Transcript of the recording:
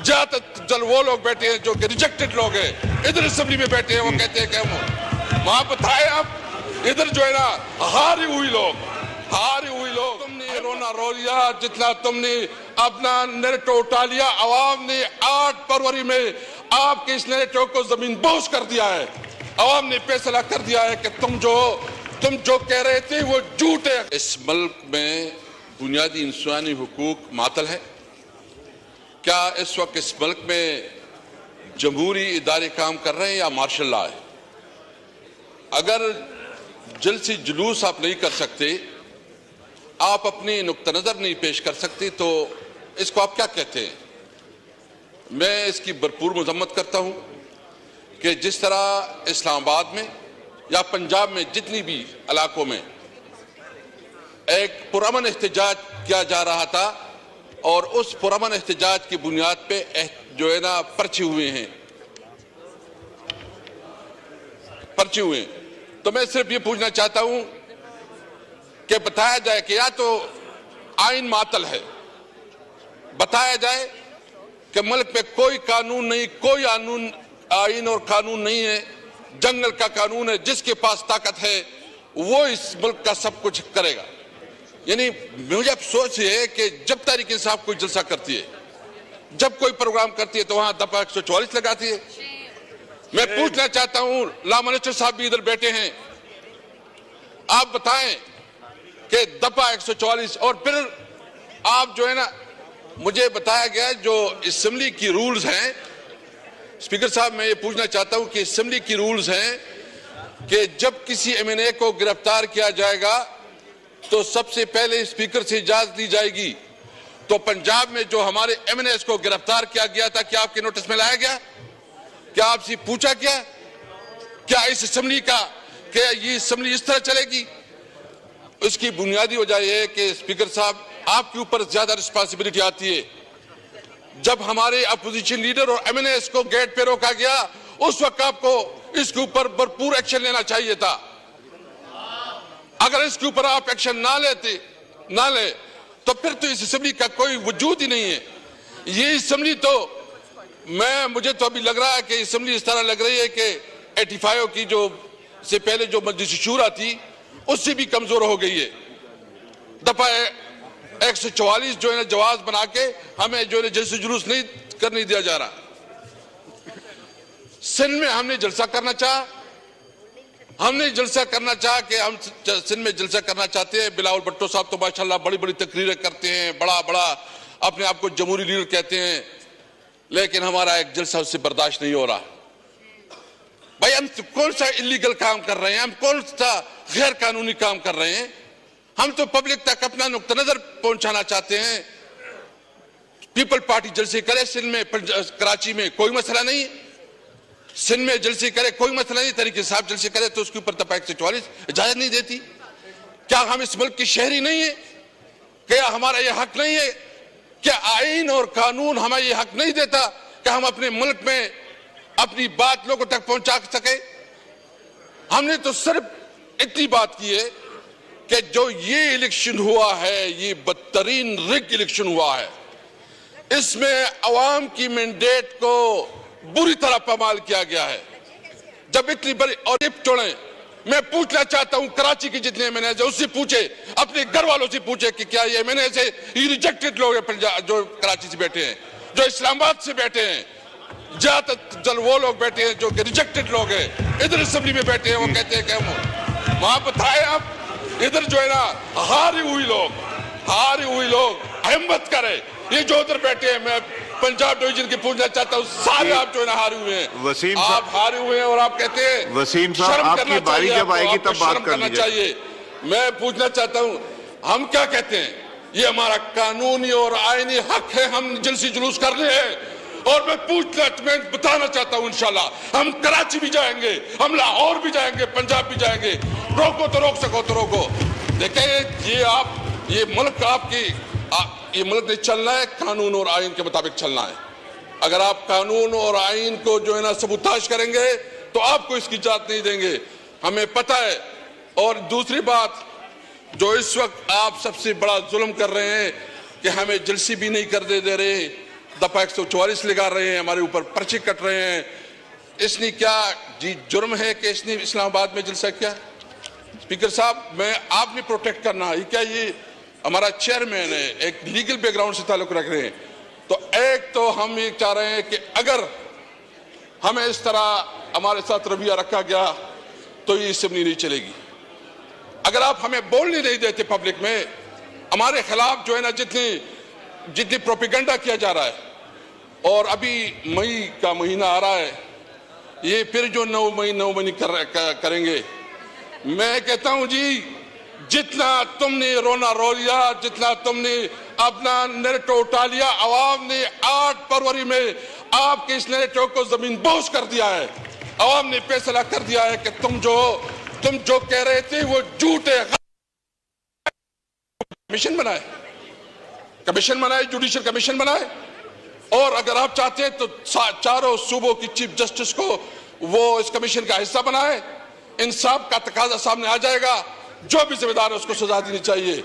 ज्यादा जल वो लोग बैठे हैं जो कि रिजेक्टेड लोग हैं, इधर असेंबली में बैठे हैं, वो कहते हैं कि हम वहां बताए आप इधर जो है ना हारी हुई लोग तुमने रोना रो लिया जितना तुमने अपना नैरेटिव उठा लिया। आवाम ने 8 फरवरी में आपके इस नैरेटिव को जमीन बोझ कर दिया है। आवाम ने फैसला कर दिया है कि तुम जो कह रहे थे वो झूठ है। इस मुल्क में बुनियादी इंसानी हुकूक मातल है क्या? इस वक्त इस मुल्क में जमहूरी इदारे काम कर रहे हैं या मार्शल लॉ है? अगर जलसी जुलूस आप नहीं कर सकते, आप अपनी नुक्ता नजर नहीं पेश कर सकते, तो इसको आप क्या कहते हैं? मैं इसकी भरपूर मजम्मत करता हूं कि जिस तरह इस्लामाबाद में या पंजाब में जितनी भी इलाकों में एक पुरअमन एहतजाज किया जा रहा था और उस पुरअमन एहतजाज की बुनियाद पे जो है ना पर्चे हुए हैं, तो मैं सिर्फ ये पूछना चाहता हूं कि बताया जाए कि या तो आइन मातल है, बताया जाए कि मुल्क में कोई कानून नहीं, कोई आइन और कानून नहीं है, जंगल का कानून है, जिसके पास ताकत है वो इस मुल्क का सब कुछ करेगा। यानी मुझे अफसोस है कि जब तहरीक इंसाफ कोई जलसा करती है, जब कोई प्रोग्राम करती है, तो वहां दफा 144 लगाती है। मैं पूछना चाहता हूं, ला मिनिस्टर साहब भी इधर बैठे हैं, आप बताएं कि दफा 144 और फिर आप जो है ना, मुझे बताया गया जो असेंबली की रूल्स हैं, स्पीकर साहब मैं ये पूछना चाहता हूं कि असेंबली की रूल्स हैं कि जब किसी एमएनए को गिरफ्तार किया जाएगा तो सबसे पहले स्पीकर से इजाजत ली जाएगी। तो पंजाब में जो हमारे एमएनए को गिरफ्तार किया गया था, क्या आपके नोटिस में लाया गया? क्या आपसे पूछा गया? क्या इस असेंबली का क्या ये असेंबली इस तरह चलेगी? उसकी बुनियादी वजह यह है कि स्पीकर साहब आपके ऊपर ज्यादा रिस्पांसिबिलिटी आती है। जब हमारे अपोजिशन लीडर और एमएनए को गेट पे रोका गया, उस वक्त आपको इसके ऊपर भरपूर एक्शन लेना चाहिए था। अगर इसके ऊपर आप एक्शन ना ले तो फिर तो इस असेंबली का कोई वजूद ही नहीं है। ये असेंबली तो मुझे तो अभी लग रहा है कि असेंबली इस तरह लग रही है कि 85 की जो से पहले जो मजलिस शूरा थी उससे भी कमजोर हो गई है। दफा 144 जो है ना जवाज बना के हमें जो है जलसे जुलूस नहीं करने दिया जा रहा। सिंध में हमने जलसा करना चाहा कि हम सिंध में जलसा करना चाहते हैं। बिलावल भुट्टो साहब तो माशाल्लाह बड़ी बड़ी तकरीरें करते हैं, बड़ा अपने आप को जमहूरी लीडर कहते हैं, लेकिन हमारा एक जलसा उससे बर्दाश्त नहीं हो रहा। भाई हम कौन सा इलीगल काम कर रहे हैं, हम कौन सा गैर कानूनी काम कर रहे हैं? हम तो पब्लिक तक अपना नुक्ता नजर पहुंचाना चाहते हैं। पीपल पार्टी जलसे करे सिंध में, कराची में कोई मसला नहीं, सिंध में जलसे करे कोई मसला नहीं, तरीके साहब जलसे करे तो उसके ऊपर दफा 144 इजाजत नहीं देती। क्या हम इस मुल्क की शहरी नहीं है? क्या हमारा ये हक नहीं है? क्या आइन और कानून हमें ये हक नहीं देता कि हम अपने मुल्क में अपनी बात लोगों तक पहुंचा सके? हमने तो सिर्फ इतनी बात की है कि जो ये इलेक्शन हुआ है, ये बदतरीन रिग इलेक्शन हुआ है, इसमें अवाम की मैंडेट को बुरी तरह पामाल किया गया है। जब इतनी बड़ी और चुने, मैं पूछना चाहता हूं कराची के जितने एमएनए हैं उससे पूछे, अपने घर वालों से पूछे कि क्या ये एमएनए से ये रिजेक्टेड लोग हैं पंजाब जो कराची से बैठे हैं, जो इस्लामाबाद से बैठे हैं, ज्यादा जल वो लोग बैठे हैं जो कि रिजेक्टेड लोग हैं, इधर असेंबली में बैठे हैं, वो कहते हैं कि हम वहां बताए आप इधर जो है ना हारी हुई लोग हिम्मत करे। ये जो उधर बैठे हैं, मैं पंजाब डिवीजन की पूछना चाहता हूँ, सारे आप जो है ना हारे हुए हैं। वसीम आप हारे हुए हैं और आप कहते हैं वसीम साहब आपकी बारी जब आएगी तब बात करना चाहिए। मैं पूछना चाहता हूँ, हम क्या कहते हैं? ये हमारा कानूनी और आईनी हक है, हम जलसी जुलूस कर रहे हैं। और मैं बताना चाहता हूँ, इंशाल्लाह हम कराची भी जाएंगे, हम लाहौर भी जाएंगे, पंजाब भी जाएंगे। रोको तो रोक सको तो रोको। देखिए ये मुल्क ये मुल्क ने चलना है, कानून और आइन के मुताबिक चलना है। अगर आप कानून और आइन को जो है ना सबूताश करेंगे तो आपको इसकी इजाजत नहीं देंगे, हमें पता है। और दूसरी बात, जो इस वक्त आप सबसे बड़ा जुल्म कर रहे हैं कि हमें जलसी भी नहीं करने दे रहे, دفعہ 144 لگا رہے ہیں, ہمارے اوپر پرچے کٹ رہے ہیں. اس نے کیا جی جرم ہے کہ اس نے اسلام آباد میں جلسہ کیا؟ اسپیکر صاحب, میں آپ نے پروٹیکٹ کرنا, یہ کیا یہ ہمارا چیئرمین ہے, ایک لیگل بیک گراؤنڈ سے تعلق رکھ رہے ہیں. تو ایک تو ہم یہ چاہ رہے ہیں کہ اگر ہمیں اس طرح ہمارے ساتھ رویہ رکھا گیا تو یہ اسمبلی نہیں چلے گی. اگر آپ ہمیں بولنے نہیں دیتے پبلک میں, ہمارے خلاف جو ہے نا جتنی پروپیگنڈا کیا جا رہا ہے, اور ابھی مئی کا مہینہ آ رہا ہے, یہ پھر جو 9 مئی کریں گے, میں کہتا ہوں جی جتنا تم نے رونا رو لیا, جتنا تم نے اپنا نیریٹو اٹھا لیا, عوام نے 8 فروری میں آپ کے اس نیریٹو کو زمین بوس کر دیا ہے. عوام نے فیصلہ کر دیا ہے کہ تم جو کہہ رہے تھے وہ جھوٹ ہے. کمیشن بنائے, جوڈیشل کمیشن بنائے, اور اگر آپ چاہتے ہیں تو چاروں صوبوں کی چیف جسٹس کو وہ اس کمیشن کا حصہ بنائے. انصاف کا تقاضا سامنے آ جائے گا, جو بھی ذمہ دار ہے اس کو سزا دینی چاہیے.